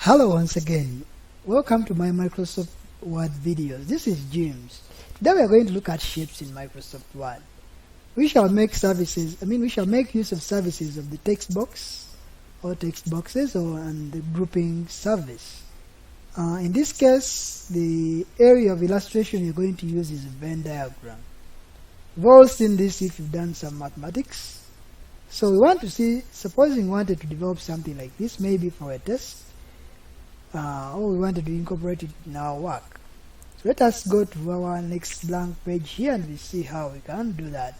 Hello once again. Welcome to my Microsoft Word videos. This is James. Today we are going to look at shapes in Microsoft Word. We shall make use of services of the text box or text boxes and the grouping service. In this case, the area of illustration you're going to use is a Venn diagram. We've all seen this if you've done some mathematics. So we want to see, supposing we wanted to develop something like this, maybe for a test, or we wanted to incorporate it in our work. So let us go to our next blank page here and we see how we can do that.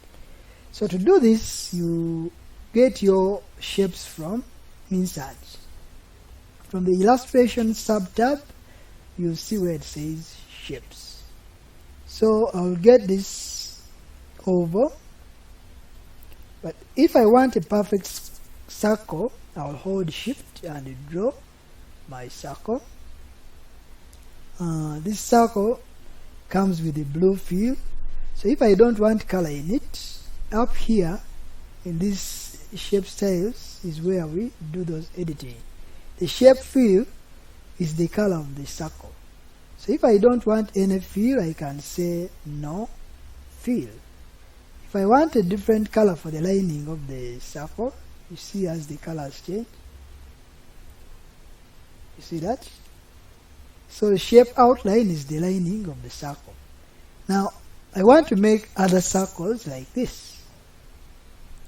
So to do this, you get your shapes from Insert. From the illustration sub-tab, you'll see where it says shapes. So I'll get this oval. But if I want a perfect circle, I'll hold Shift and draw my circle. This circle comes with a blue fill. So if I don't want color in it, up here in this shape styles is where we do those editing. The shape fill is the color of the circle. So if I don't want any fill, I can say no fill. If I want a different color for the lining of the circle, you see as the colors change. You see that? So the shape outline is the lining of the circle. Now, I want to make other circles like this.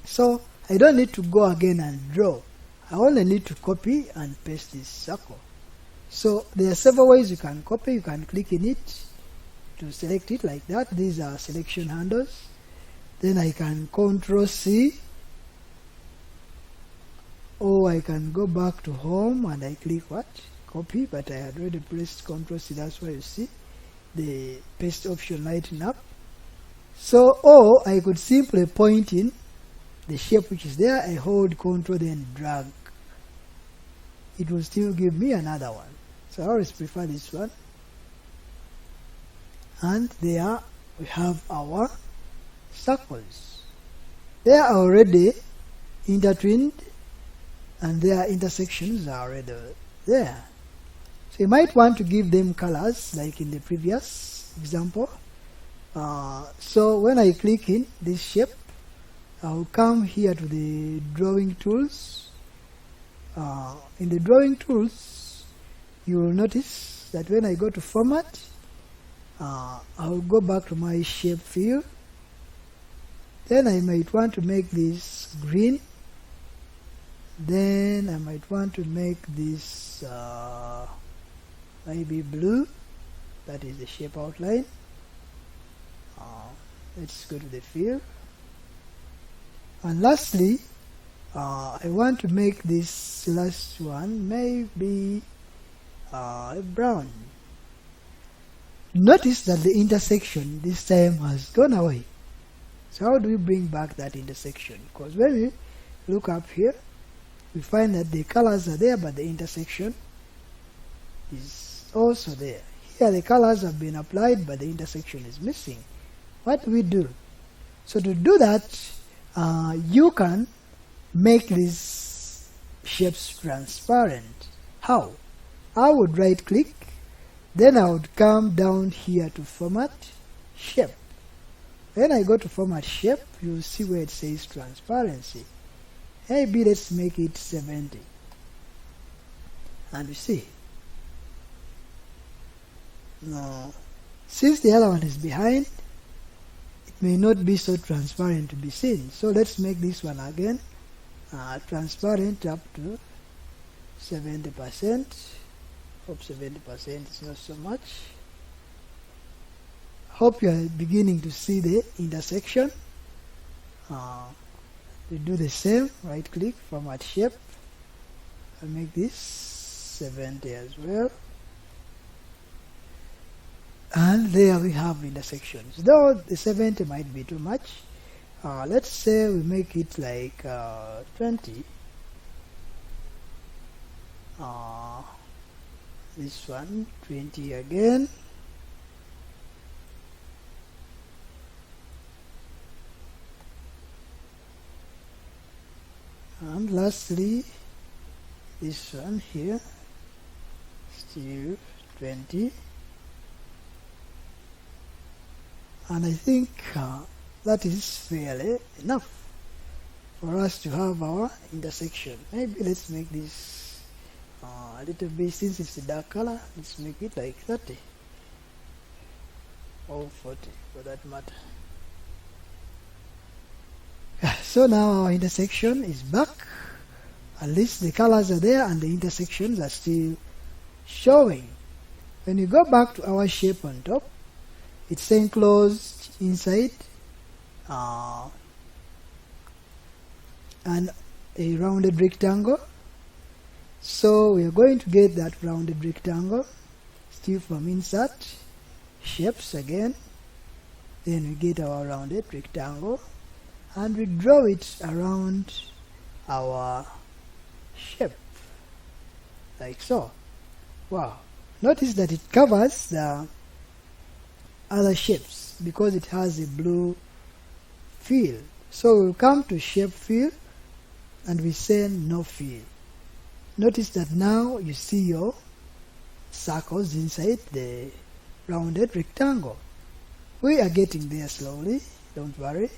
So I don't need to go again and draw. I only need to copy and paste this circle. So there are several ways you can copy. You can click in it to select it like that. These are selection handles. Then I can Ctrl C, or I can go back to home and I click what? Copy, but I had already pressed Ctrl C, that's why you see the paste option lighting up. So, or I could simply point in the shape which is there, I hold Ctrl then drag. It will still give me another one. So I always prefer this one. And there we have our circles. They are already intertwined and their intersections are already there. So you might want to give them colors like in the previous example. So when I click in this shape, I'll come here to the drawing tools. In the drawing tools, you will notice that when I go to format, I'll go back to my shape field. Then I might want to make this green. Then I might want to make this maybe blue. That is the shape outline. Let's go to the field. And lastly, I want to make this last one maybe brown. Notice that the intersection this time has gone away. So how do we bring back that intersection? Because when we look up here, we find that the colors are there, but the intersection is also there. Here the colors have been applied, but the intersection is missing. What do we do? So to do that, you can make these shapes transparent. How? I would right click, then I would come down here to format shape. When I go to format shape, you'll see where it says transparency. Maybe let's make it 70. And you see. Now, since the other one is behind, it may not be so transparent to be seen. So let's make this one again transparent up to 70%. Hope 70% is not so much. Hope you are beginning to see the intersection. We do the same, right click, format shape, and make this 70 as well. And there we have intersections. Though the 70 might be too much, let's say we make it like 20. This one, 20 again. And lastly, this one here, still 20, and I think that is fairly enough for us to have our intersection. Maybe let's make this a little bit, since it's a dark color, let's make it like 30 or 40 for that matter. So now our intersection is back. At least the colors are there and the intersections are still showing. When you go back to our shape on top, it's enclosed inside and a rounded rectangle. So we are going to get that rounded rectangle still from insert, shapes again, then we get our rounded rectangle and we draw it around our shape like so. Wow, notice that it covers the other shapes because it has a blue fill. So we'll come to shape fill and we say no fill. Notice that now you see your circles inside the rounded rectangle. We are getting there slowly, don't worry.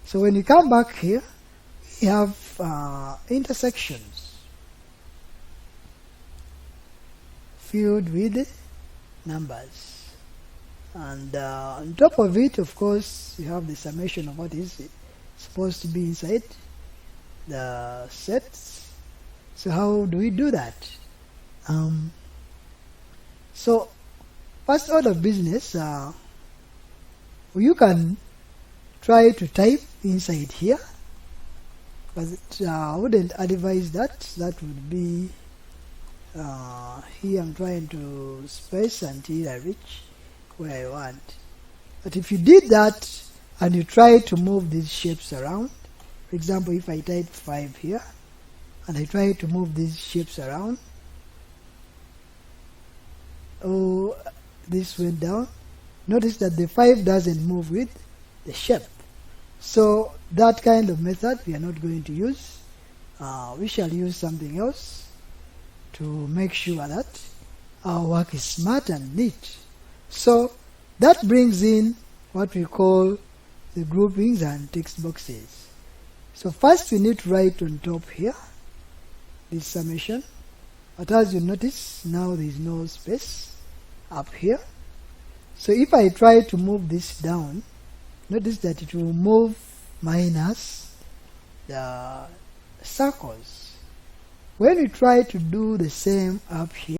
So when you come back here, we have intersections filled with numbers, and on top of it, of course, you have the summation of what is supposed to be inside the sets. So how do we do that? So first order of business, you can try to type inside here, but I wouldn't advise that. That would be here I'm trying to space until I reach where I want. But if you did that and you try to move these shapes around, for example, if I type 5 here and I try to move these shapes around, oh, this went down. Notice that the 5 doesn't move with the shape. So that kind of method we are not going to use. We shall use something else to make sure that our work is smart and neat. So that brings in what we call the groupings and text boxes. So first we need to write on top here this summation, but as you notice now there is no space up here. So if I try to move this down, notice that it will move minus the circles. When we try to do the same up here,